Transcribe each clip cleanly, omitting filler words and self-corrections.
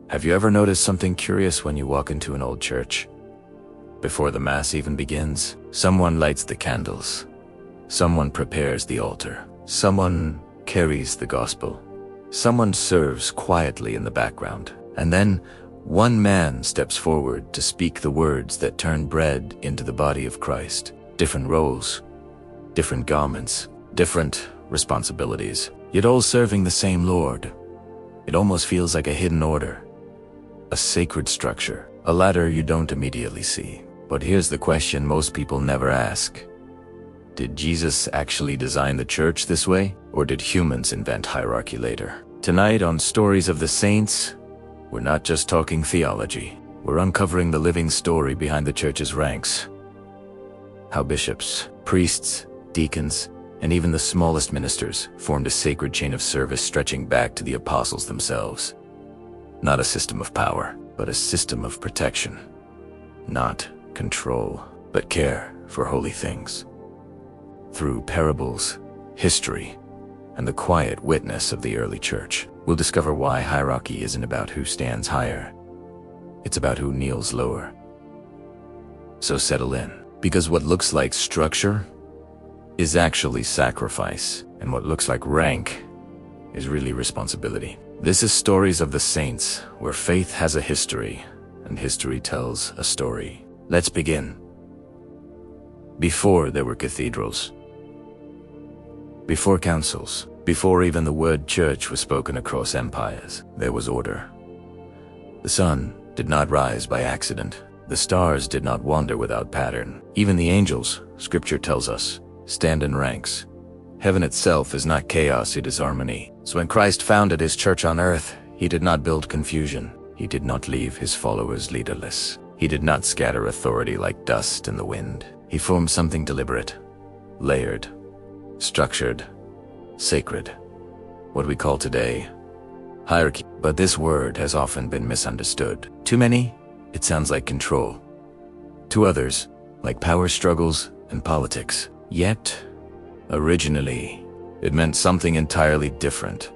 Have you ever noticed something curious when you walk into an old church? Before the Mass even begins, someone lights the candles. Someone prepares the altar. Someone carries the gospel. Someone serves quietly in the background. And then, one man steps forward to speak the words that turn bread into the body of Christ. Different roles, different garments, different responsibilities, yet all serving the same Lord. It almost feels like a hidden order, a sacred structure, a ladder you don't immediately see. But here's the question most people never ask. Did Jesus actually design the church this way, or did humans invent hierarchy later? Tonight on Stories of the Saints, we're not just talking theology. We're uncovering the living story behind the church's ranks. How bishops, priests, deacons, and even the smallest ministers formed a sacred chain of service stretching back to the apostles themselves. Not a system of power, but a system of protection. Not control, but care for holy things. Through parables, history, and the quiet witness of the early church, we'll discover why hierarchy isn't about who stands higher. It's about who kneels lower. So settle in, because what looks like structure is actually sacrifice, and what looks like rank is really responsibility. This is Stories of the Saints, where faith has a history, and history tells a story. Let's begin. Before there were cathedrals, before councils, before even the word church was spoken across empires, there was order. The sun did not rise by accident. The stars did not wander without pattern. Even the angels, Scripture tells us, stand in ranks. Heaven itself is not chaos, it is harmony. So when Christ founded his church on earth, he did not build confusion. He did not leave his followers leaderless. He did not scatter authority like dust in the wind. He formed something deliberate, layered, structured, sacred. What we call today hierarchy. But this word has often been misunderstood. To many, it sounds like control. To others, like power struggles and politics. Yet, originally, it meant something entirely different.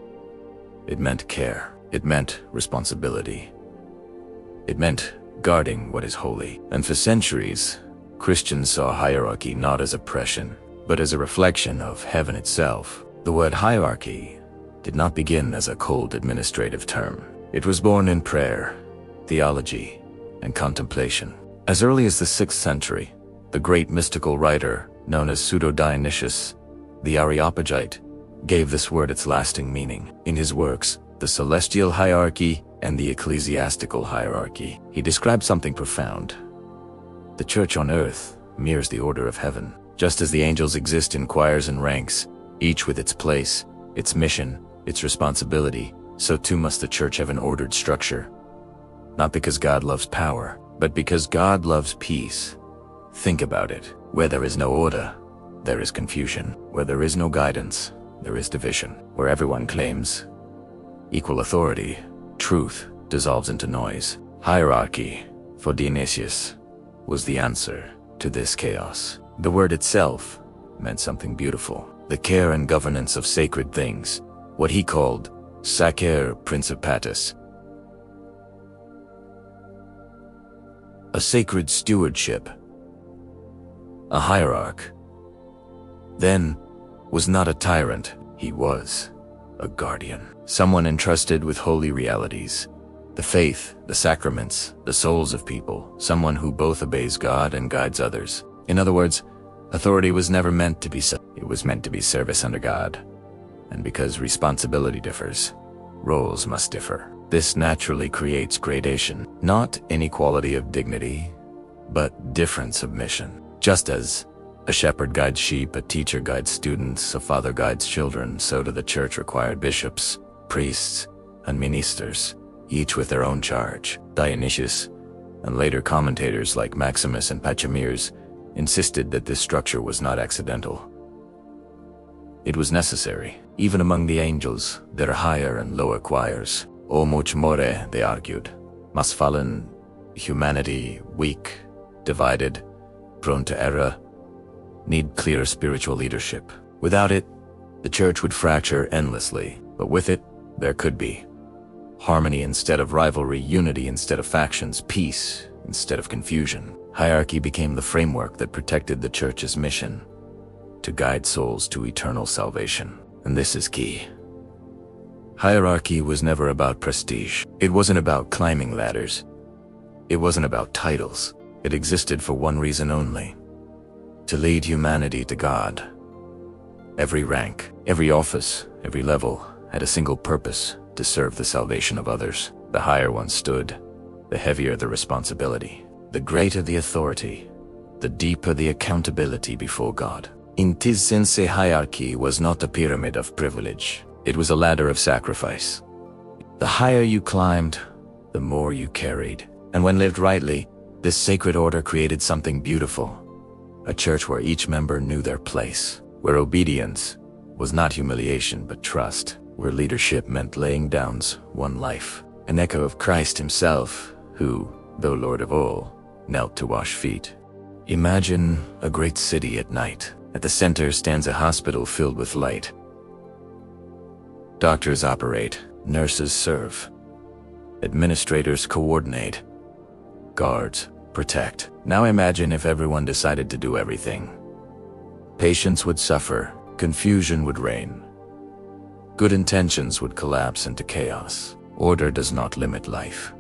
It meant care. It meant responsibility. It meant guarding what is holy. And for centuries, Christians saw hierarchy not as oppression, but as a reflection of heaven itself. The word hierarchy did not begin as a cold administrative term. It was born in prayer, theology, and contemplation. As early as the 6th century, the great mystical writer known as Pseudo-Dionysius, the Areopagite, gave this word its lasting meaning. In his works, The Celestial Hierarchy and the Ecclesiastical Hierarchy, he described something profound. The church on earth mirrors the order of heaven. Just as the angels exist in choirs and ranks, each with its place, its mission, its responsibility, so too must the church have an ordered structure. Not because God loves power, but because God loves peace. Think about it. Where there is no order, there is confusion. Where there is no guidance, there is division. Where everyone claims equal authority, truth dissolves into noise. Hierarchy, for Dionysius, was the answer to this chaos. The word itself meant something beautiful. The care and governance of sacred things, what he called sacer principatus. A sacred stewardship. A hierarch, then, was not a tyrant, he was a guardian. Someone entrusted with holy realities, the faith, the sacraments, the souls of people, someone who both obeys God and guides others. In other words, authority was never meant to be it was meant to be service under God. And because responsibility differs, roles must differ. This naturally creates gradation, not inequality of dignity, but different submission. Just as a shepherd guides sheep, a teacher guides students, a father guides children, so do the church required bishops, priests, and ministers, each with their own charge. Dionysius, and later commentators like Maximus and Pachymeres, insisted that this structure was not accidental. It was necessary. Even among the angels, there are higher and lower choirs. O much more, they argued. Mas fallen, humanity, weak, divided, prone to error, need clear spiritual leadership. Without it, the church would fracture endlessly, but with it, there could be Harmony instead of rivalry, unity instead of factions, peace instead of confusion. Hierarchy became the framework that protected the church's mission to guide souls to eternal salvation. And this is key. Hierarchy was never about prestige. It wasn't about climbing ladders. It wasn't about titles. It existed for one reason only: to lead humanity to God. Every rank, every office, every level had a single purpose: to serve the salvation of others. The higher one stood, the heavier the responsibility. The greater the authority, the deeper the accountability before God. In this sense, a hierarchy was not a pyramid of privilege. It was a ladder of sacrifice. The higher you climbed, the more you carried. And when lived rightly, this sacred order created something beautiful. A church where each member knew their place, where obedience was not humiliation but trust, where leadership meant laying down one life. An echo of Christ himself, who, though Lord of all, knelt to wash feet. Imagine a great city at night. At the center stands a hospital filled with light. Doctors operate, nurses serve, administrators coordinate, guards protect. Now imagine if everyone decided to do everything. Patients would suffer, confusion would reign. Good intentions would collapse into chaos. Order does not limit life.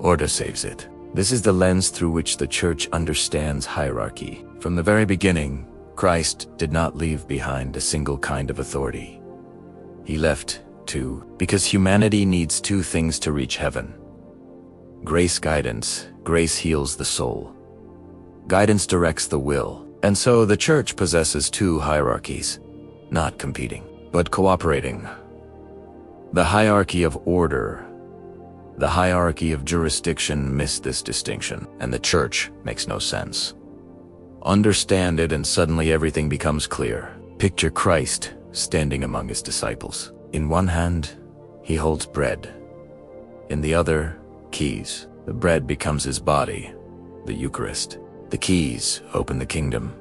Order saves it. This is the lens through which the church understands hierarchy. From the very beginning, Christ did not leave behind a single kind of authority. He left two, because humanity needs two things to reach heaven: grace, guidance. Grace heals the soul. Guidance directs the will. And so the church possesses two hierarchies, not competing, but cooperating. The hierarchy of order, the hierarchy of jurisdiction miss this distinction, and the church makes no sense. Understand it and suddenly everything becomes clear. Picture Christ standing among his disciples. In one hand, he holds bread. In the other, keys. The bread becomes his body, the Eucharist. The keys open the kingdom,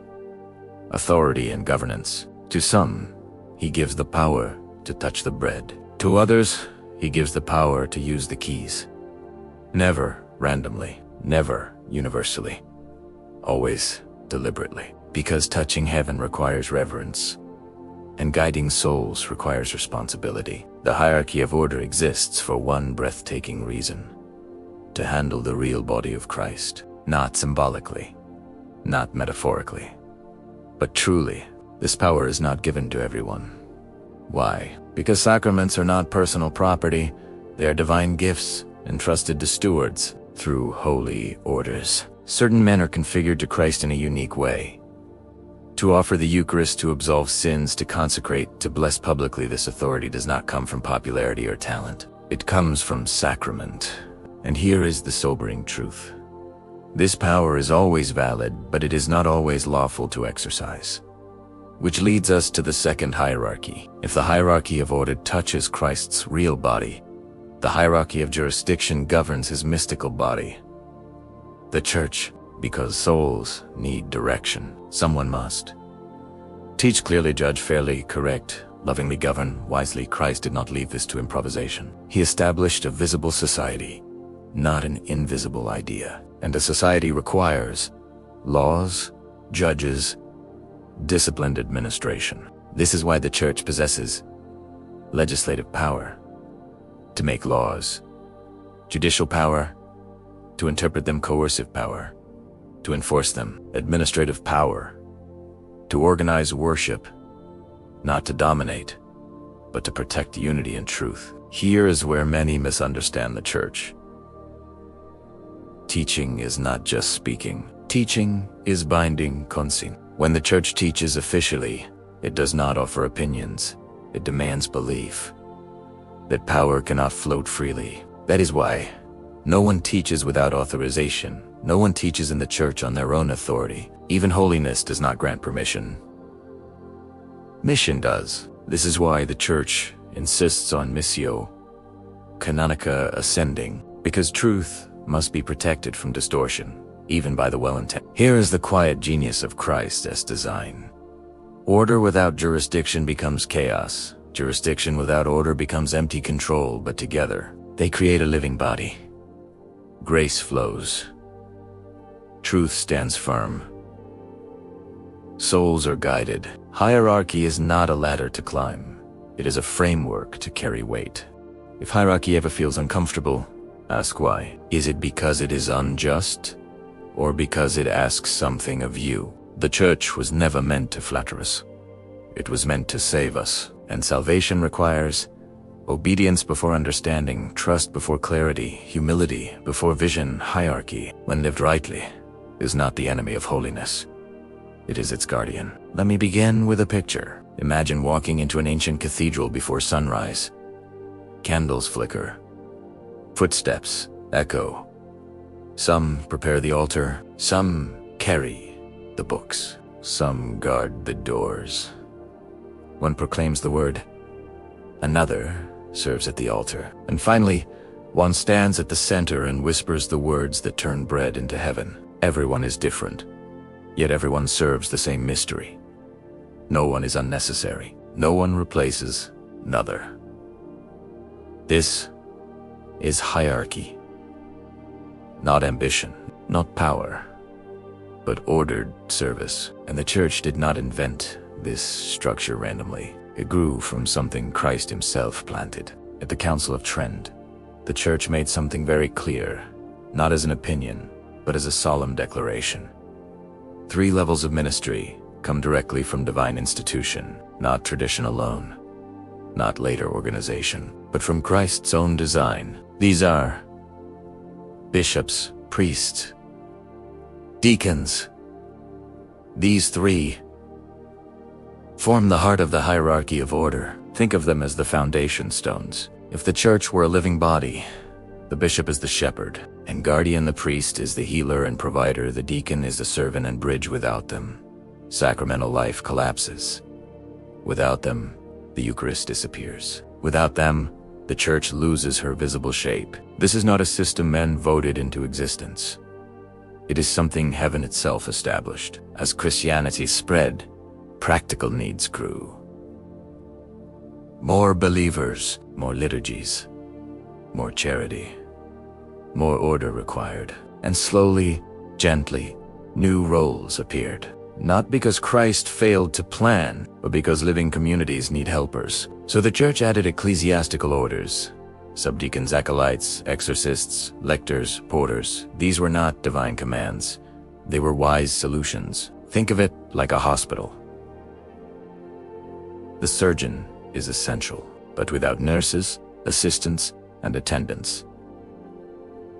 authority and governance. To some, he gives the power to touch the bread. To others, he gives the power to use the keys. Never randomly, never universally. Always deliberately. Because touching heaven requires reverence, and guiding souls requires responsibility. The hierarchy of order exists for one breathtaking reason: to handle the real body of Christ. Not symbolically, not metaphorically, but truly. This power is not given to everyone. Why? Because sacraments are not personal property. They are divine gifts entrusted to stewards through holy orders. Certain men are configured to Christ in a unique way. To offer the Eucharist, to absolve sins, to consecrate, to bless publicly. This authority does not come from popularity or talent. It comes from sacrament. And here is the sobering truth. This power is always valid, but it is not always lawful to exercise. Which leads us to the second hierarchy. If the hierarchy of order touches Christ's real body, the hierarchy of jurisdiction governs his mystical body. The church, because souls need direction, someone must teach clearly, judge fairly, correct, lovingly govern wisely. Christ did not leave this to improvisation. He established a visible society, not an invisible idea. And a society requires laws, judges, disciplined administration. This is why the church possesses legislative power to make laws, judicial power to interpret them, coercive power to enforce them, administrative power to organize worship, not to dominate, but to protect unity and truth. Here is where many misunderstand the church. Teaching is not just speaking. Teaching is binding consent. When the church teaches officially, it does not offer opinions. It demands belief. That power cannot float freely. That is why no one teaches without authorization. No one teaches in the church on their own authority. Even holiness does not grant permission. Mission does. This is why the church insists on missio canonica ascending, because truth must be protected from distortion, even by the well-intended. Here is the quiet genius of Christ's design. Order without jurisdiction becomes chaos. Jurisdiction without order becomes empty control, but together, They create a living body. Grace flows. Truth stands firm. Souls are guided. Hierarchy is not a ladder to climb. It is a framework to carry weight. If hierarchy ever feels uncomfortable, ask why. Is it because it is unjust, or because it asks something of you? The church was never meant to flatter us. It was meant to save us, and salvation requires obedience before understanding, trust before clarity, humility before vision. Hierarchy, when lived rightly, is not the enemy of holiness. It is its guardian. Let me begin with a picture. Imagine walking into an ancient cathedral before sunrise. Candles flicker. Footsteps echo. Some prepare the altar. Some carry the books. Some guard the doors. One proclaims the word. Another serves at the altar. And finally, one stands at the center and whispers the words that turn bread into heaven. Everyone is different, yet everyone serves the same mystery. No one is unnecessary. No one replaces another. This is hierarchy. Not ambition, not power, but ordered service. And the church did not invent this structure randomly. It grew from something Christ himself planted. At the Council of Trent, the church made something very clear, not as an opinion, but as a solemn declaration. 3 levels of ministry come directly from divine institution, not tradition alone, not later organization, but from Christ's own design. These are bishops, priests, deacons. These 3 form the heart of the hierarchy of order. Think of them as the foundation stones. If the church were a living body, the bishop is the shepherd and guardian, the priest is the healer and provider, the deacon is the servant and bridge. Without them, sacramental life collapses. Without them, the Eucharist disappears. Without them, the church loses her visible shape. This is not a system men voted into existence. It is something heaven itself established. As Christianity spread, practical needs grew. More believers, more liturgies, more charity, more order required. And slowly, gently, new roles appeared. Not because Christ failed to plan, but because living communities need helpers. So the church added ecclesiastical orders, subdeacons, acolytes, exorcists, lectors, porters. These were not divine commands. They were wise solutions. Think of it like a hospital. The surgeon is essential, but without nurses, assistants, and attendants,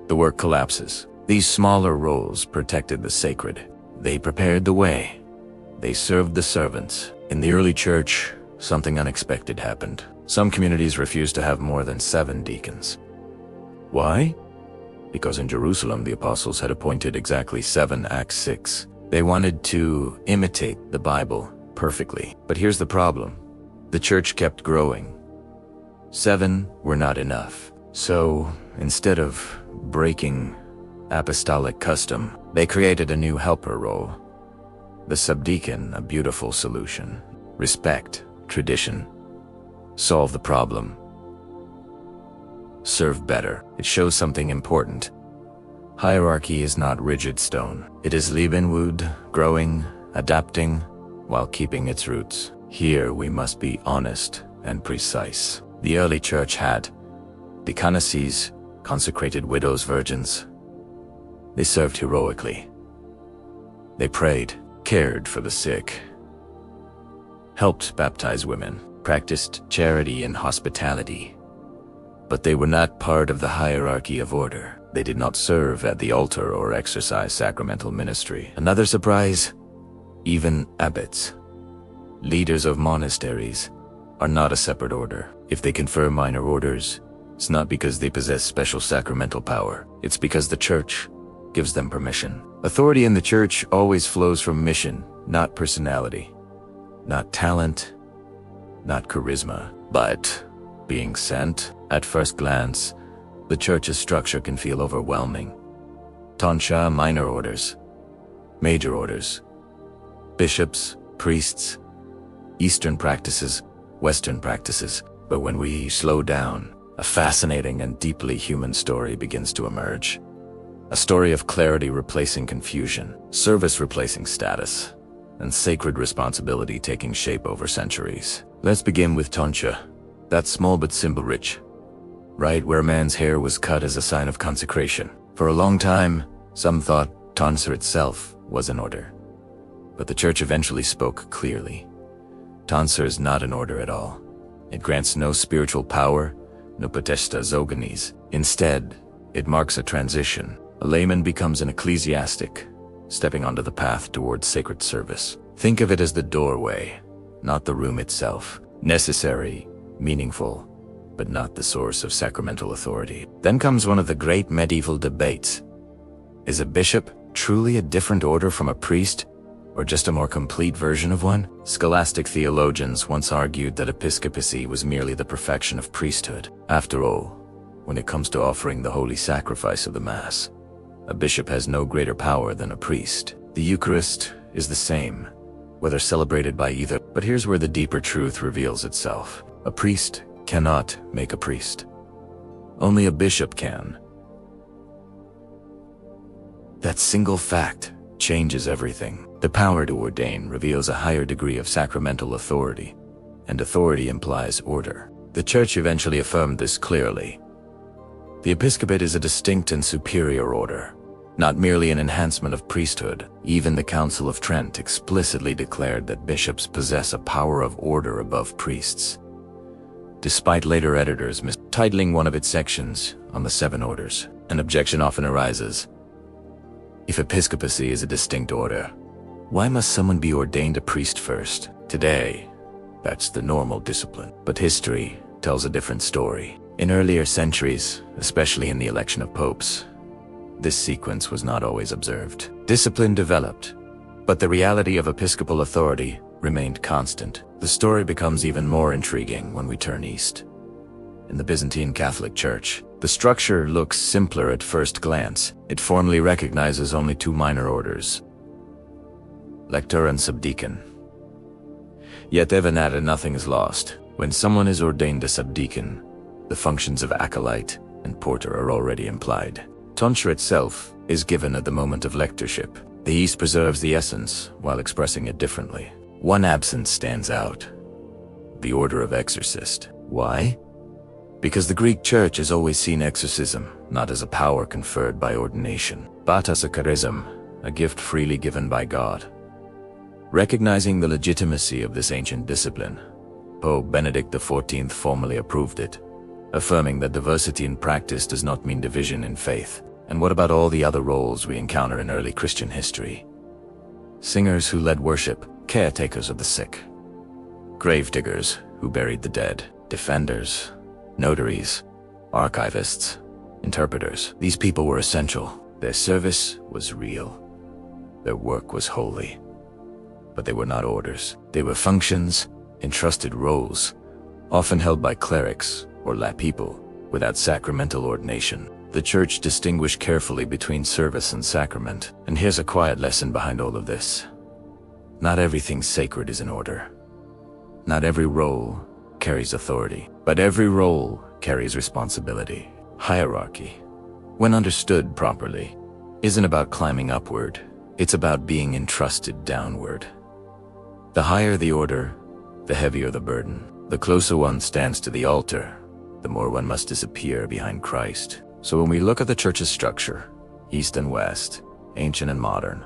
the work collapses. These smaller roles protected the sacred. They prepared the way. They served the servants. In the early church, something unexpected happened. Some communities refused to have more than 7 deacons. Why? Because in Jerusalem, the apostles had appointed exactly 7, Acts 6. They wanted to imitate the Bible perfectly. But here's the problem. The church kept growing. 7 were not enough. So, instead of breaking apostolic custom, they created a new helper role. The subdeacon, a beautiful solution. Respect, tradition. Solve the problem. Serve better. It shows something important. Hierarchy is not rigid stone. It is Lebenwood, growing, adapting, while keeping its roots. Here we must be honest and precise. The early church had deaconesses, consecrated widows, virgins. They served heroically. They prayed, cared for the sick, helped baptize women, practiced charity and hospitality. But they were not part of the hierarchy of order. They did not serve at the altar or exercise sacramental ministry. Another surprise, even abbots, leaders of monasteries, are not a separate order. If they confer minor orders, it's not because they possess special sacramental power. It's because the church gives them permission. Authority in the church always flows from mission, not personality, not talent, not charisma, but being sent. At first glance, the church's structure can feel overwhelming. Tonsha, minor orders, major orders, bishops, priests, Eastern practices, Western practices. But when we slow down, a fascinating and deeply human story begins to emerge. A story of clarity replacing confusion, service replacing status, and sacred responsibility taking shape over centuries. Let's begin with tonsure, that small but symbol rich, right where man's hair was cut as a sign of consecration. For a long time, some thought tonsure itself was an order. But the church eventually spoke clearly. Tonsure is not an order at all. It grants no spiritual power, no potesta zoganes. Instead, it marks a transition. A layman becomes an ecclesiastic, stepping onto the path towards sacred service. Think of it as the doorway, not the room itself. Necessary, meaningful, but not the source of sacramental authority. Then comes one of the great medieval debates. Is a bishop truly a different order from a priest, or just a more complete version of one? Scholastic theologians once argued that episcopacy was merely the perfection of priesthood. After all, when it comes to offering the holy sacrifice of the Mass, a bishop has no greater power than a priest. The Eucharist is the same, whether celebrated by either. But here's where the deeper truth reveals itself. A priest cannot make a priest. Only a bishop can. That single fact changes everything. The power to ordain reveals a higher degree of sacramental authority, and authority implies order. The Church eventually affirmed this clearly. The episcopate is a distinct and superior order, not merely an enhancement of priesthood. Even the Council of Trent explicitly declared that bishops possess a power of order above priests, despite later editors titling one of its sections on the 7 orders. An objection often arises. If episcopacy is a distinct order, why must someone be ordained a priest first? Today, that's the normal discipline. But history tells a different story. In earlier centuries, especially in the election of popes, this sequence was not always observed. Discipline developed, but the reality of episcopal authority remained constant. The story becomes even more intriguing when we turn east. In the Byzantine Catholic Church, the structure looks simpler at first glance. It formally recognizes only 2 minor orders, lector and subdeacon. Yet even at nothing is lost. When someone is ordained a subdeacon, the functions of acolyte and porter are already implied. Tonsure itself is given at the moment of lectorship. The East preserves the essence while expressing it differently. One absence stands out: the order of exorcist. Why? Because the Greek Church has always seen exorcism not as a power conferred by ordination, but as a charism, a gift freely given by God. Recognizing the legitimacy of this ancient discipline, Pope Benedict XIV formally approved it, affirming that diversity in practice does not mean division in faith. And what about all the other roles we encounter in early Christian history? Singers who led worship, caretakers of the sick, gravediggers who buried the dead, defenders, notaries, archivists, interpreters. These people were essential. Their service was real. Their work was holy. But they were not orders. They were functions, entrusted roles, often held by clerics or lay people without sacramental ordination. The Church distinguished carefully between service and sacrament. And here's a quiet lesson behind all of this. Not everything sacred is in order. Not every role carries authority, but every role carries responsibility. Hierarchy, when understood properly, isn't about climbing upward. It's about being entrusted downward. The higher the order, the heavier the burden. The closer one stands to the altar, the more one must disappear behind Christ. So when we look at the Church's structure, East and West, ancient and modern,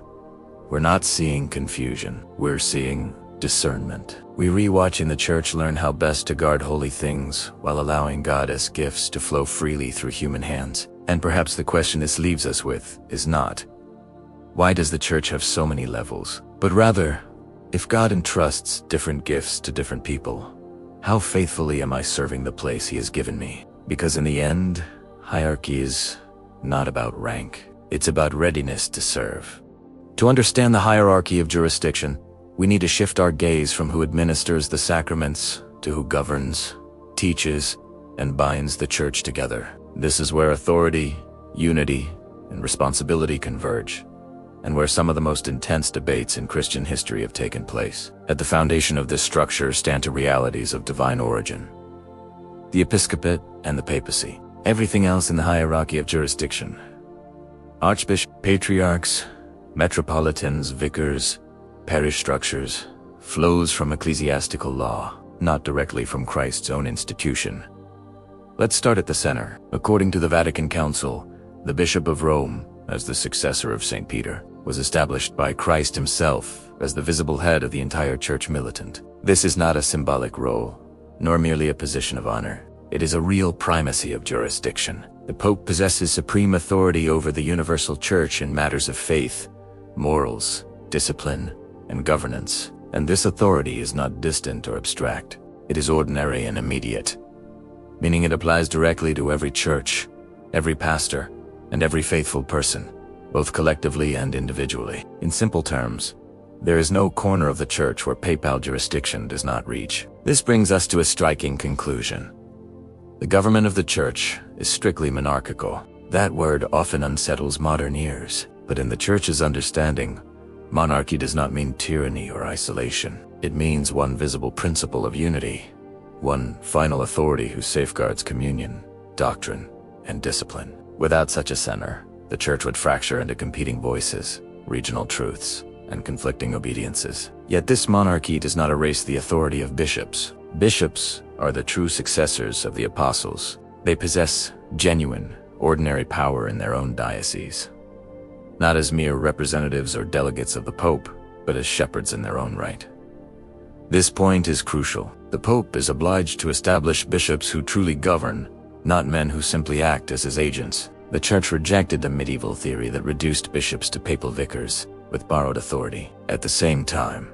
we're not seeing confusion, we're seeing discernment. We rewatch in the Church learn how best to guard holy things while allowing God as gifts to flow freely through human hands. And perhaps the question this leaves us with is not, why does the Church have so many levels? But rather, if God entrusts different gifts to different people, how faithfully am I serving the place He has given me? Because in the end, hierarchy is not about rank. It's about readiness to serve. To understand the hierarchy of jurisdiction, we need to shift our gaze from who administers the sacraments to who governs, teaches, and binds the Church together. This is where authority, unity, and responsibility converge, and where some of the most intense debates in Christian history have taken place. At the foundation of this structure stand 2 realities of divine origin: the episcopate, and the papacy. Everything else in the hierarchy of jurisdiction, archbishops, patriarchs, metropolitans, vicars, parish structures, flows from ecclesiastical law, not directly from Christ's own institution. Let's start at the center. According to the Vatican Council, the Bishop of Rome, as the successor of St. Peter, was established by Christ himself as the visible head of the entire church militant. This is not a symbolic role, nor merely a position of honor. It is a real primacy of jurisdiction. The Pope possesses supreme authority over the universal church in matters of faith, morals, discipline, and governance. And this authority is not distant or abstract. It is ordinary and immediate, meaning it applies directly to every church, every pastor, and every faithful person, both collectively and individually. In simple terms, there is no corner of the church where papal jurisdiction does not reach. This brings us to a striking conclusion. The government of the church is strictly monarchical. That word often unsettles modern ears, but in the church's understanding, monarchy does not mean tyranny or isolation. It means one visible principle of unity, one final authority who safeguards communion, doctrine, and discipline. Without such a center, the church would fracture into competing voices, regional truths, and conflicting obediences. Yet this monarchy does not erase the authority of bishops. Bishops are the true successors of the apostles. They possess genuine, ordinary power in their own diocese, not as mere representatives or delegates of the Pope, but as shepherds in their own right. This point is crucial. The Pope is obliged to establish bishops who truly govern, not men who simply act as his agents. The Church rejected the medieval theory that reduced bishops to papal vicars with borrowed authority. At the same time,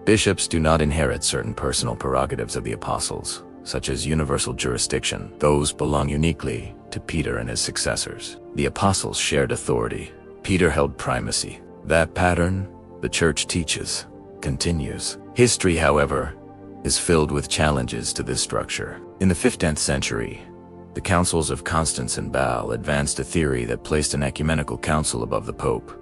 bishops do not inherit certain personal prerogatives of the apostles, such as universal jurisdiction. Those belong uniquely to Peter and his successors. The apostles shared authority. Peter held primacy. That pattern, the church teaches, continues. History, however, is filled with challenges to this structure. In the 15th century, the councils of Constance and Bâle advanced a theory that placed an ecumenical council above the Pope,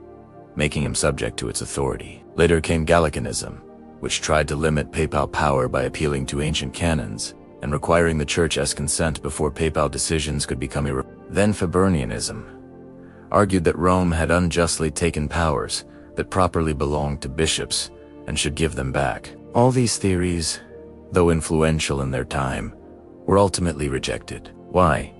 making him subject to its authority. Later came Gallicanism, which tried to limit papal power by appealing to ancient canons and requiring the Church's consent before papal decisions could become irrevocable. Then Fabernianism argued that Rome had unjustly taken powers that properly belonged to bishops and should give them back. All these theories, though influential in their time, were ultimately rejected. Why?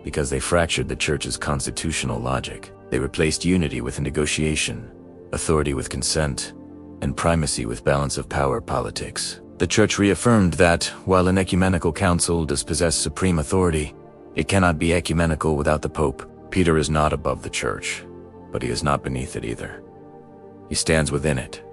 Because they fractured the Church's constitutional logic. They replaced unity with negotiation, authority with consent, and primacy with balance of power politics. The Church reaffirmed that, while an ecumenical council does possess supreme authority, it cannot be ecumenical without the Pope. Peter is not above the Church, but he is not beneath it either. He stands within it,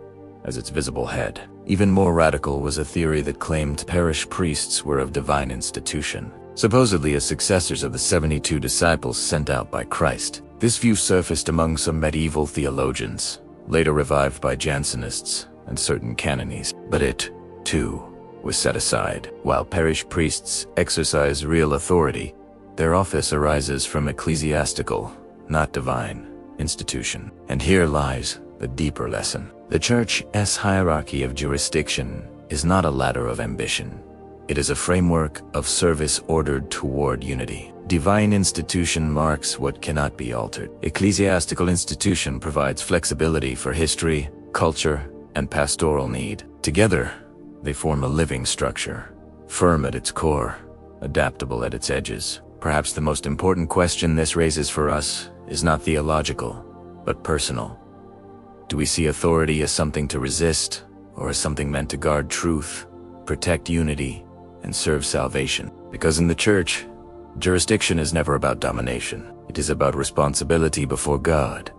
as its visible head. Even more radical was a theory that claimed parish priests were of divine institution, supposedly as successors of the 72 disciples sent out by Christ. This view surfaced among some medieval theologians, later revived by Jansenists and certain canonies, but it, too, was set aside. While parish priests exercise real authority, their office arises from ecclesiastical, not divine, institution. And here lies the deeper lesson. The Church's hierarchy of jurisdiction is not a ladder of ambition. It is a framework of service ordered toward unity. Divine institution marks what cannot be altered. Ecclesiastical institution provides flexibility for history, culture, and pastoral need. Together, they form a living structure, firm at its core, adaptable at its edges. Perhaps the most important question this raises for us is not theological, but personal. Do we see authority as something to resist, or as something meant to guard truth, protect unity, and serve salvation? Because in the Church, jurisdiction is never about domination. It is about responsibility before God,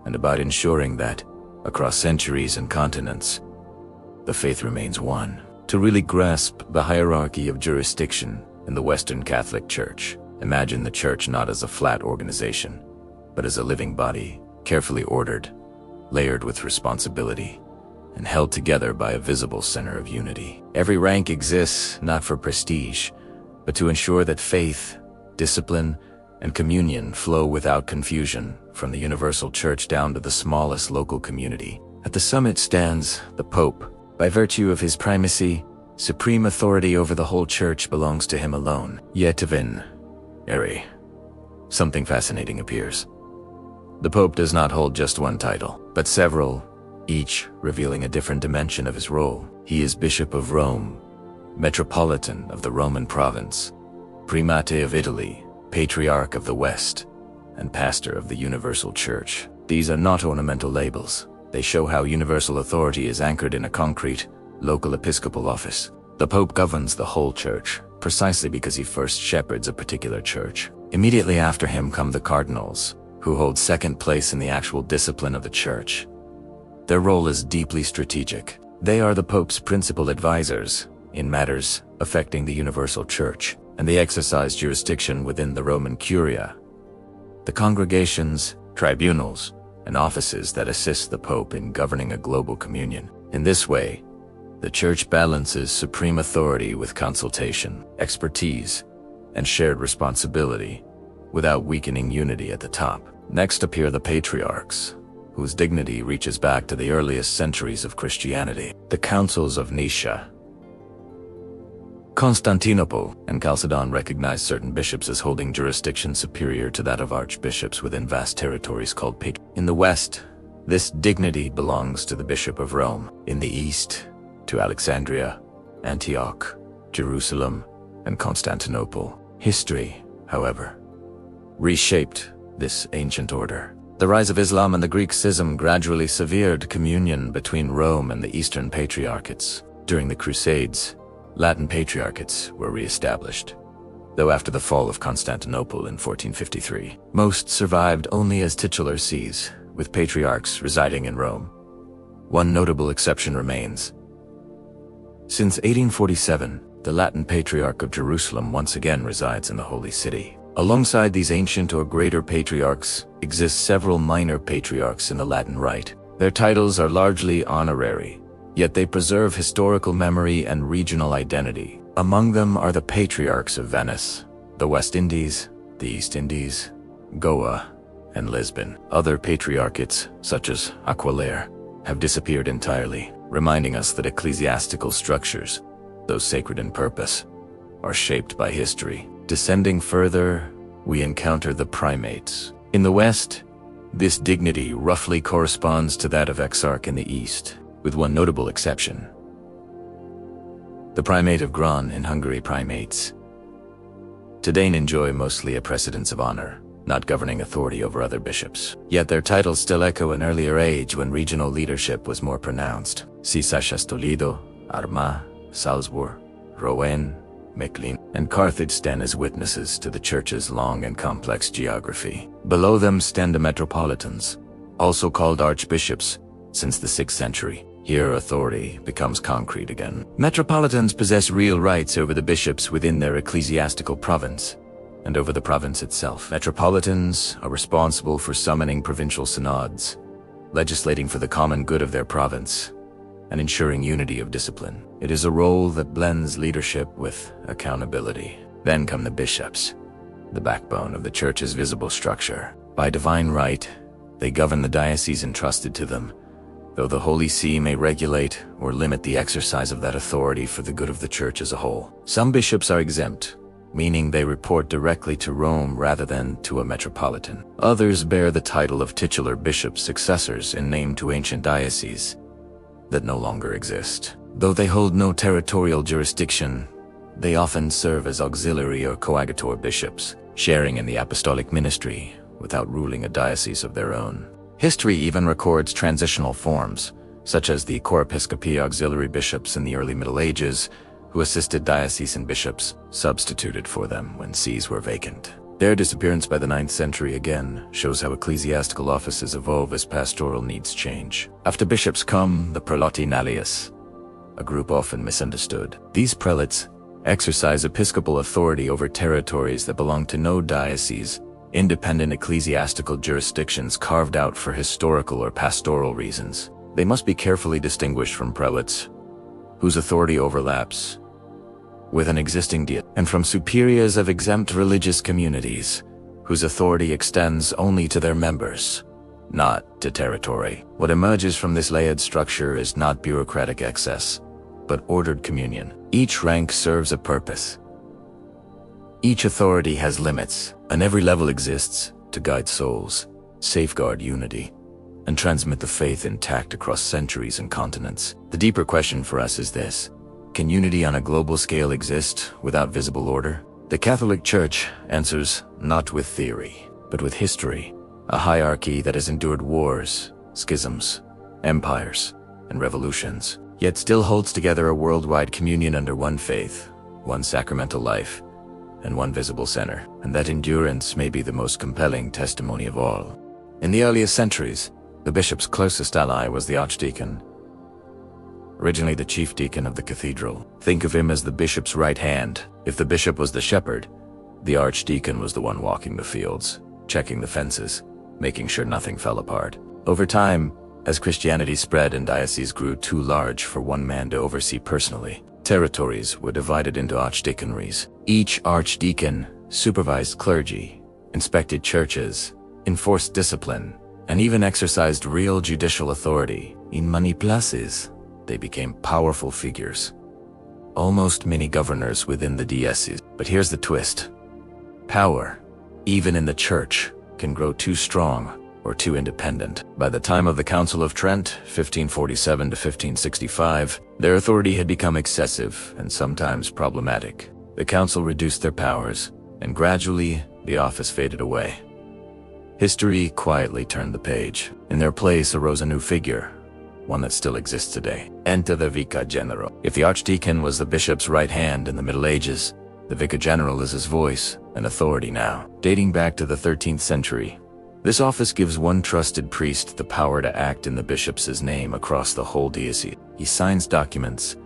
and about ensuring that, across centuries and continents, the faith remains one. To really grasp the hierarchy of jurisdiction in the Western Catholic Church, imagine the Church not as a flat organization, but as a living body, carefully ordered, layered with responsibility, and held together by a visible center of unity. Every rank exists not for prestige, but to ensure that faith, discipline, and communion flow without confusion from the universal church down to the smallest local community. At the summit stands the Pope. By virtue of his primacy, Supreme authority over the whole church belongs to him alone. Yet within Ari, something fascinating appears. The Pope does not hold just one title, but several, each revealing a different dimension of his role. He is Bishop of Rome, Metropolitan of the Roman province, Primate of Italy, Patriarch of the West, and Pastor of the Universal Church. These are not ornamental labels. They show how universal authority is anchored in a concrete, local episcopal office. The Pope governs the whole church, precisely because he first shepherds a particular church. Immediately after him come the cardinals, who hold second place in the actual discipline of the church. Their role is deeply strategic. They are the Pope's principal advisors in matters affecting the universal church, and they exercise jurisdiction within the Roman Curia, the congregations, tribunals, and offices that assist the Pope in governing a global communion. In this way, the Church balances supreme authority with consultation, expertise, and shared responsibility, without weakening unity at the top. Next appear the patriarchs, whose dignity reaches back to the earliest centuries of Christianity. The councils of Nicaea, Constantinople, and Chalcedon recognize certain bishops as holding jurisdiction superior to that of archbishops within vast territories called patriarchates. In the West, this dignity belongs to the Bishop of Rome. In the East, to Alexandria, Antioch, Jerusalem, and Constantinople. History, however, reshaped this ancient order. The rise of Islam and the Greek schism gradually severed communion between Rome and the Eastern Patriarchates. During the Crusades, Latin Patriarchates were re-established, though after the fall of Constantinople in 1453. Most survived only as titular sees, with patriarchs residing in Rome. One notable exception remains. Since 1847, the Latin Patriarch of Jerusalem once again resides in the Holy City. Alongside these ancient or greater patriarchs exist several minor patriarchs in the Latin Rite. Their titles are largely honorary, yet they preserve historical memory and regional identity. Among them are the Patriarchs of Venice, the West Indies, the East Indies, Goa, and Lisbon. Other patriarchates, such as Aquileia, have disappeared entirely, reminding us that ecclesiastical structures, though sacred in purpose, are shaped by history. Descending further, we encounter the primates. In the West, this dignity roughly corresponds to that of exarch in the East, with one notable exception. The primate of Gran in Hungary. Primates today enjoy mostly a precedence of honor, not governing authority over other bishops. Yet their titles still echo an earlier age when regional leadership was more pronounced. See such as Toledo, Armagh, Salzburg, Rouen, Mechlin, and Carthage stand as witnesses to the church's long and complex geography. Below them stand the metropolitans, also called archbishops, since the 6th century. Here authority becomes concrete again. Metropolitans possess real rights over the bishops within their ecclesiastical province, and over the province itself. Metropolitans are responsible for summoning provincial synods, legislating for the common good of their province, and ensuring unity of discipline. It is a role that blends leadership with accountability. Then come the bishops, the backbone of the church's visible structure. By divine right, they govern the diocese entrusted to them, though the Holy See may regulate or limit the exercise of that authority for the good of the church as a whole. Some bishops are exempt, meaning they report directly to Rome rather than to a metropolitan. Others bear the title of titular bishops, successors in name to ancient dioceses that no longer exist. Though they hold no territorial jurisdiction, they often serve as auxiliary or coadjutor bishops, sharing in the apostolic ministry without ruling a diocese of their own. History even records transitional forms, such as the chorepiscopi auxiliary bishops in the early Middle Ages, who assisted diocesan bishops, substituted for them when sees were vacant. Their disappearance by the 9th century again shows how ecclesiastical offices evolve as pastoral needs change. After bishops come the prelati nullius, a group often misunderstood. These prelates exercise episcopal authority over territories that belong to no diocese, independent ecclesiastical jurisdictions carved out for historical or pastoral reasons. They must be carefully distinguished from prelates, whose authority overlaps with an existing deity, and from superiors of exempt religious communities, whose authority extends only to their members, not to territory. What emerges from this layered structure is not bureaucratic excess, but ordered communion. Each rank serves a purpose. Each authority has limits, and every level exists to guide souls, safeguard unity, and transmit the faith intact across centuries and continents. The deeper question for us is this: can unity on a global scale exist without visible order? The Catholic Church answers not with theory, but with history, a hierarchy that has endured wars, schisms, empires, and revolutions, yet still holds together a worldwide communion under one faith, one sacramental life, and one visible center. And that endurance may be the most compelling testimony of all. In the earliest centuries, the bishop's closest ally was the archdeacon, originally the chief deacon of the cathedral. Think of him as the bishop's right hand. If the bishop was the shepherd, the archdeacon was the one walking the fields, checking the fences, making sure nothing fell apart. Over time, as Christianity spread and dioceses grew too large for one man to oversee personally, territories were divided into archdeaconries. Each archdeacon supervised clergy, inspected churches, enforced discipline, and even exercised real judicial authority. In many places, they became powerful figures, almost mini governors within the diocese. But here's the twist: power, even in the church, can grow too strong or too independent. By the time of the Council of Trent, 1547 to 1565, their authority had become excessive and sometimes problematic. The council reduced their powers, and gradually the office faded away. History quietly turned the page. In their place arose a new figure, one that still exists today. Enter the Vicar General. If the archdeacon was the bishop's right hand in the Middle Ages, the Vicar General is his voice and authority now. Dating back to the 13th century, this office gives one trusted priest the power to act in the bishop's name across the whole diocese. He signs documents,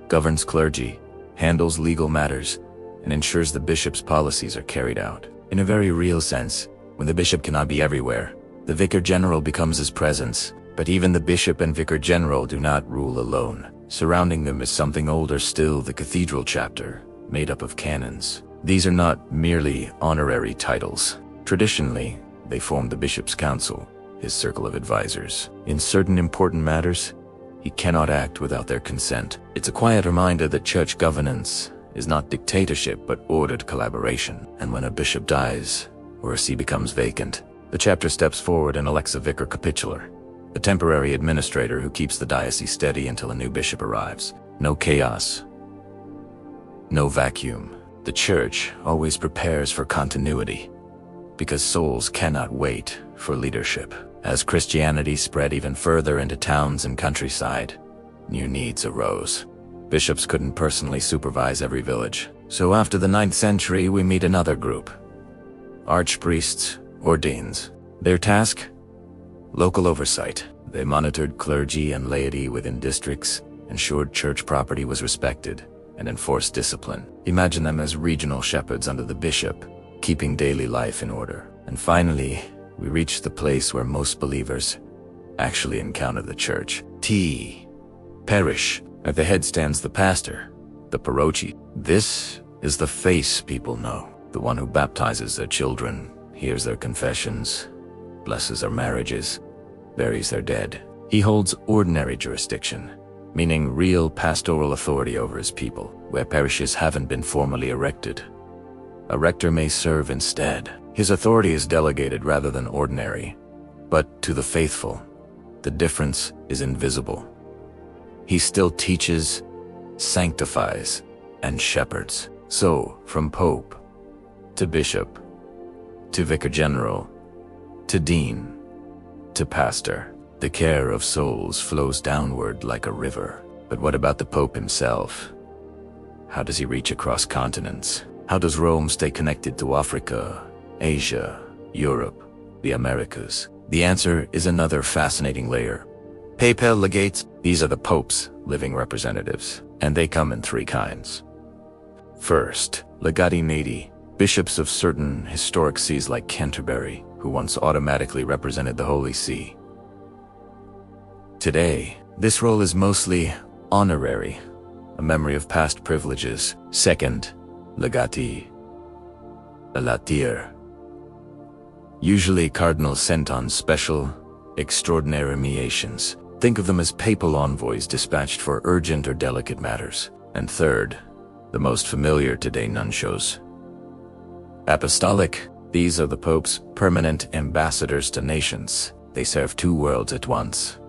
governs clergy, handles legal matters, and ensures the bishop's policies are carried out. In a very real sense, when the bishop cannot be everywhere, the Vicar General becomes his presence. But even the bishop and Vicar General do not rule alone. Surrounding them is something older still, the cathedral chapter, made up of canons. These are not merely honorary titles. Traditionally, they form the bishop's council, his circle of advisors. In certain important matters, he cannot act without their consent. It's a quiet reminder that church governance is not dictatorship but ordered collaboration. And when a bishop dies, or a see becomes vacant, the chapter steps forward and elects a vicar capitular, a temporary administrator who keeps the diocese steady until a new bishop arrives. No chaos, no vacuum. The church always prepares for continuity, because souls cannot wait for leadership. As Christianity spread even further into towns and countryside, new needs arose. Bishops couldn't personally supervise every village. So after the 9th century, we meet another group: archpriests or deans. Their task? Local oversight. They monitored clergy and laity within districts, ensured church property was respected, and enforced discipline. Imagine them as regional shepherds under the bishop, keeping daily life in order. And finally, we reach the place where most believers actually encounter the church. Parish. At the head stands the pastor, the parochi. This is the face people know, the one who baptizes their children, hears their confessions, blesses their marriages, buries their dead. He holds ordinary jurisdiction, meaning real pastoral authority over his people. Where parishes haven't been formally erected, a rector may serve instead. His authority is delegated rather than ordinary, but to the faithful, the difference is invisible. He still teaches, sanctifies, and shepherds. So, from pope, to bishop, to vicar general, to dean, to pastor, the care of souls flows downward like a river. But what about the pope himself? How does he reach across continents? How does Rome stay connected to Africa, Asia, Europe, the Americas? The answer is another fascinating layer. Papal legates. These are the Pope's living representatives, and they come in three kinds. First, legati nati, bishops of certain historic sees like Canterbury, who once automatically represented the Holy See. Today, this role is mostly honorary, a memory of past privileges. Second, legati latir, usually cardinals sent on special, extraordinary missions. Think of them as papal envoys dispatched for urgent or delicate matters. And third, The most familiar today none shows. Apostolic. These are the Pope's permanent ambassadors to nations. They serve two worlds at once.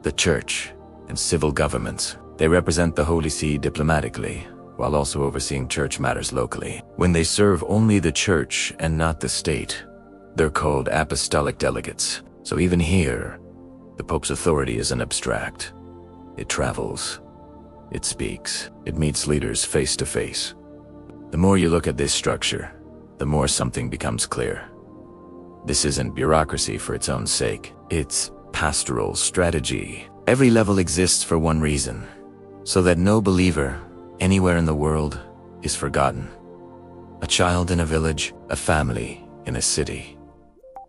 The Church and civil governments. They represent the Holy See diplomatically, while also overseeing church matters locally. When they serve only the Church and not the state, they're called apostolic delegates. So even here, the Pope's authority isn't abstract. It travels. It speaks. It meets leaders face to face. The more you look at this structure, the more something becomes clear. This isn't bureaucracy for its own sake. It's pastoral strategy. Every level exists for one reason, so that no believer anywhere in the world is forgotten. A child in a village, a family in a city,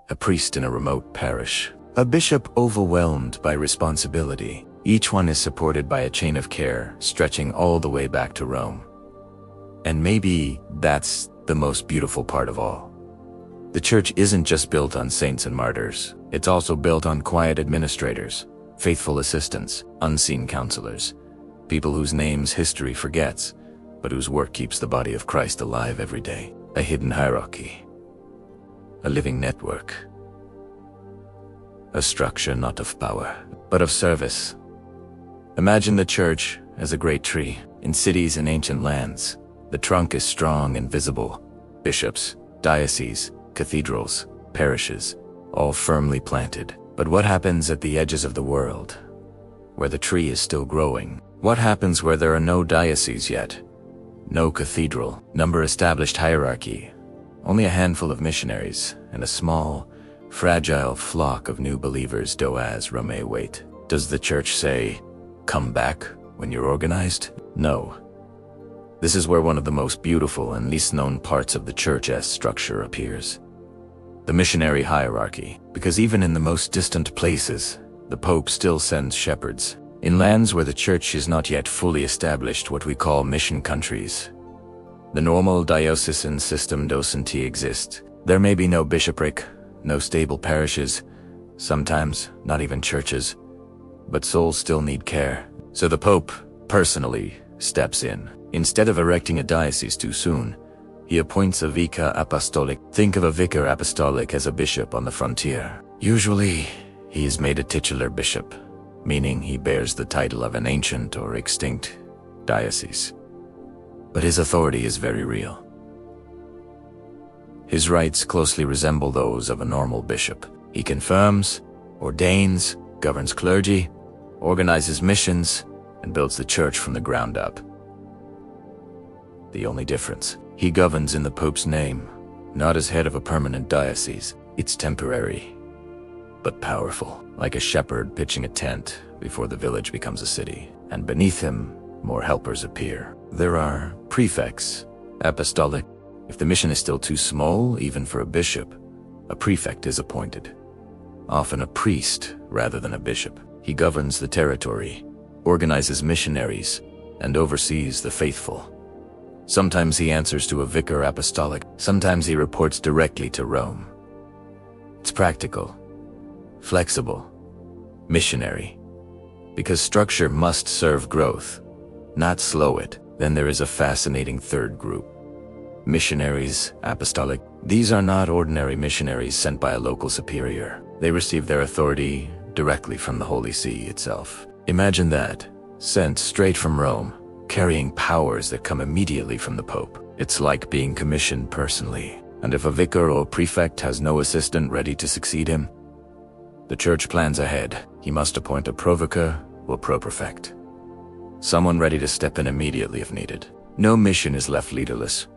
a priest in a remote parish, a bishop overwhelmed by responsibility. Each one is supported by a chain of care stretching all the way back to Rome. And maybe that's the most beautiful part of all. The Church isn't just built on saints and martyrs. It's also built on quiet administrators, faithful assistants, unseen counselors, people whose names history forgets, but whose work keeps the body of Christ alive every day. A hidden hierarchy, a living network, a structure not of power, but of service. Imagine the Church as a great tree in cities and ancient lands. The trunk is strong and visible. Bishops, dioceses, cathedrals, parishes, all firmly planted. But what happens at the edges of the world, where the tree is still growing? What happens where there are no dioceses yet? No cathedral, number established hierarchy, only a handful of missionaries, and a small, fragile flock of new believers do as Rome wait. Does the Church say, "Come back when you're organized"? No. This is where one of the most beautiful and least known parts of the Church's structure appears. The missionary hierarchy, because even in the most distant places, the Pope still sends shepherds. In lands where the Church is not yet fully established, what we call mission countries, the normal diocesan system doesn't exist. There may be no bishopric, no stable parishes, sometimes not even churches, but souls still need care. So the Pope, personally, steps in. Instead of erecting a diocese too soon, he appoints a vicar apostolic. Think of a vicar apostolic as a bishop on the frontier. Usually, he is made a titular bishop, meaning he bears the title of an ancient or extinct diocese. But his authority is very real. His rights closely resemble those of a normal bishop. He confirms, ordains, governs clergy, organizes missions, and builds the Church from the ground up. The only difference, he governs in the Pope's name, not as head of a permanent diocese. It's temporary, but powerful, like a shepherd pitching a tent before the village becomes a city. And beneath him, more helpers appear. There are prefects, apostolic. If the mission is still too small, even for a bishop, a prefect is appointed. Often a priest rather than a bishop. He governs the territory, organizes missionaries, and oversees the faithful. Sometimes he answers to a vicar apostolic, sometimes he reports directly to Rome. It's practical, flexible, missionary, because structure must serve growth, not slow it. Then there is a fascinating third group. Missionaries, apostolic. These are not ordinary missionaries sent by a local superior. They receive their authority directly from the Holy See itself. Imagine that, sent straight from Rome, carrying powers that come immediately from the Pope. It's like being commissioned personally. And if a vicar or prefect has no assistant ready to succeed him, the Church plans ahead. He must appoint a provicar or proprefect, someone ready to step in immediately if needed. No mission is left leaderless.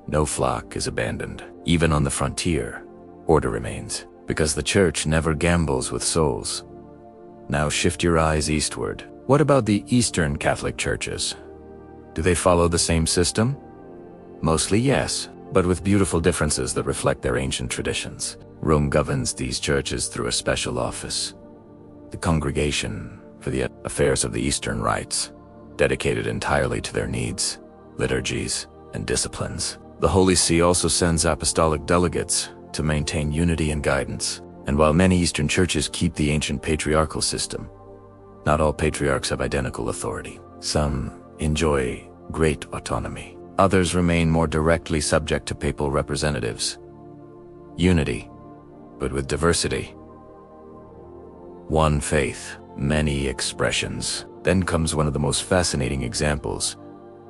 No flock is abandoned. Even on the frontier, order remains, because the Church never gambles with souls. Now shift your eyes eastward. What about the Eastern Catholic churches? Do they follow the same system? Mostly yes, but with beautiful differences that reflect their ancient traditions. Rome governs these churches through a special office, the Congregation for the Affairs of the Eastern Rites, dedicated entirely to their needs, liturgies, and disciplines. The Holy See also sends apostolic delegates to maintain unity and guidance. And while many Eastern churches keep the ancient patriarchal system, not all patriarchs have identical authority. Some enjoy great autonomy. Others remain more directly subject to papal representatives. Unity, but with diversity. One faith, many expressions. Then comes one of the most fascinating examples,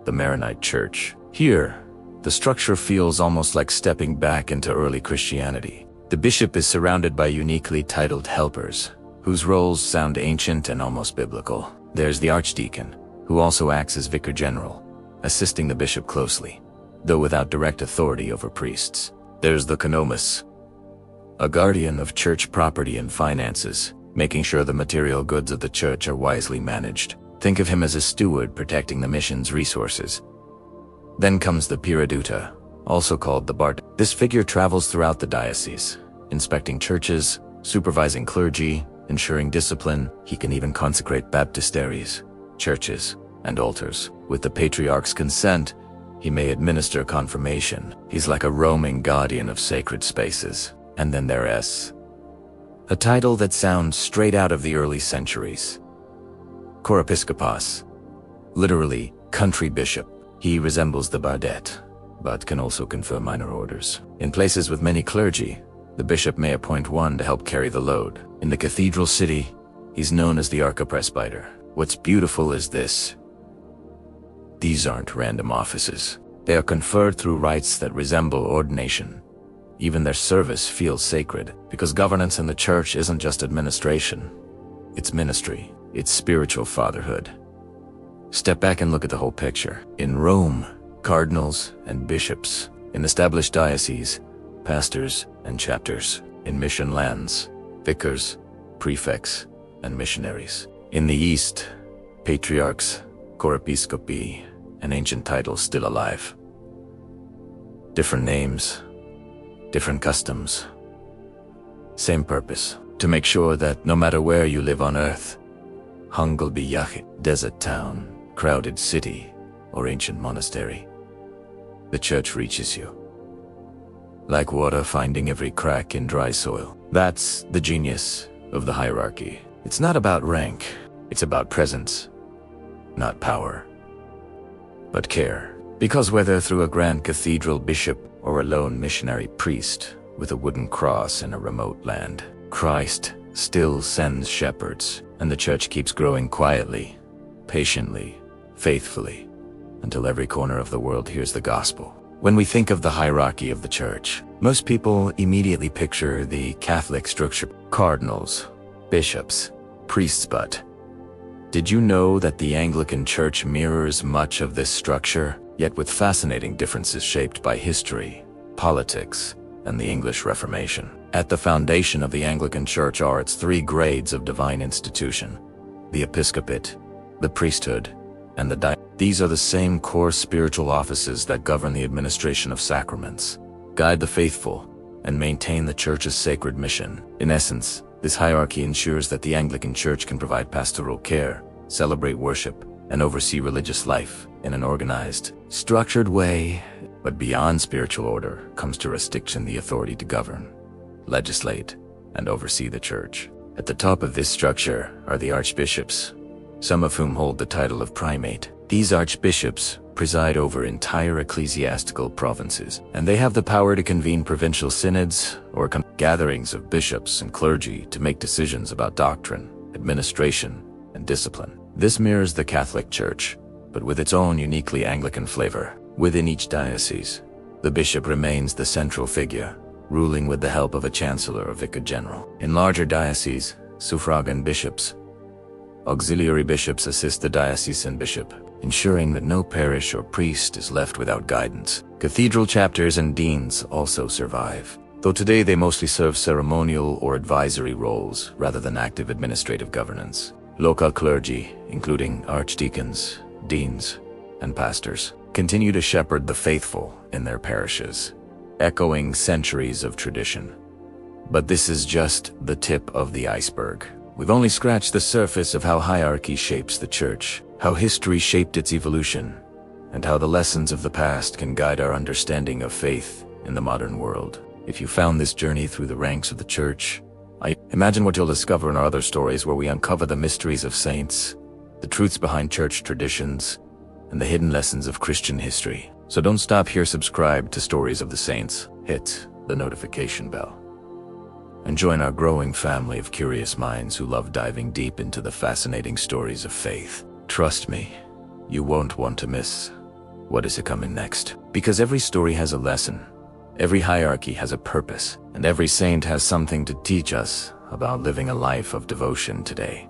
the Maronite Church. Here, the structure feels almost like stepping back into early Christianity. The bishop is surrounded by uniquely titled helpers, whose roles sound ancient and almost biblical. There's the archdeacon, who also acts as vicar general, assisting the bishop closely, though without direct authority over priests. There's the conomus, a guardian of church property and finances, making sure the material goods of the church are wisely managed. Think of him as a steward protecting the mission's resources. Then comes the Piraduta, also called the Bart. This figure travels throughout the diocese, inspecting churches, supervising clergy, ensuring discipline. He can even consecrate baptisteries, churches, and altars. With the patriarch's consent, he may administer confirmation. He's like a roaming guardian of sacred spaces. And then there's a title that sounds straight out of the early centuries. Chorepiscopos, literally country bishop. He resembles the bardet, but can also confer minor orders. In places with many clergy, the bishop may appoint one to help carry the load. In the cathedral city, he's known as the archipresbyter. What's beautiful is this: these aren't random offices. They are conferred through rites that resemble ordination. Even their service feels sacred, because governance in the church isn't just administration. It's ministry. It's spiritual fatherhood. Step back and look at the whole picture. In Rome, cardinals and bishops. In established dioceses, pastors and chapters. In mission lands, vicars, prefects, and missionaries. In the East, patriarchs, chorepiscopi, and ancient titles still alive. Different names, different customs. Same purpose: to make sure that no matter where you live on earth, Hungalbi Yahit, desert town, crowded city, or ancient monastery, the church reaches you. Like water finding every crack in dry soil. That's the genius of the hierarchy. It's not about rank, it's about presence. Not power, but care. Because whether through a grand cathedral bishop or a lone missionary priest with a wooden cross in a remote land, Christ still sends shepherds, and the church keeps growing quietly, patiently, faithfully, until every corner of the world hears the gospel. When we think of the hierarchy of the church, most people immediately picture the Catholic structure: cardinals, bishops, priests. But did you know that the Anglican Church mirrors much of this structure, yet with fascinating differences shaped by history, politics, and the English Reformation? At the foundation of the Anglican Church are its three grades of divine institution: the episcopate, the priesthood, and the diocese. These are the same core spiritual offices that govern the administration of sacraments, guide the faithful, and maintain the Church's sacred mission. In essence, this hierarchy ensures that the Anglican Church can provide pastoral care, celebrate worship, and oversee religious life in an organized, structured way. But beyond spiritual order comes jurisdiction, the authority to govern, legislate, and oversee the church. At the top of this structure are the archbishops, some of whom hold the title of primate. These archbishops preside over entire ecclesiastical provinces, and they have the power to convene provincial synods or gatherings of bishops and clergy to make decisions about doctrine, administration, and discipline. This mirrors the Catholic Church, but with its own uniquely Anglican flavor. Within each diocese, the bishop remains the central figure, ruling with the help of a chancellor or vicar general. In larger dioceses, suffragan bishops, auxiliary bishops assist the diocesan bishop, ensuring that no parish or priest is left without guidance. Cathedral chapters and deans also survive, though today they mostly serve ceremonial or advisory roles rather than active administrative governance. Local clergy, including archdeacons, deans, and pastors, continue to shepherd the faithful in their parishes, echoing centuries of tradition. But this is just the tip of the iceberg. We've only scratched the surface of how hierarchy shapes the church, how history shaped its evolution, and how the lessons of the past can guide our understanding of faith in the modern world. If you found this journey through the ranks of the church, I imagine what you'll discover in our other stories, where we uncover the mysteries of saints, the truths behind church traditions, and the hidden lessons of Christian history. So don't stop here. Subscribe to Stories of the Saints. Hit the notification bell and join our growing family of curious minds who love diving deep into the fascinating stories of faith. Trust me, you won't want to miss what is coming next. Because every story has a lesson, every hierarchy has a purpose, and every saint has something to teach us about living a life of devotion today.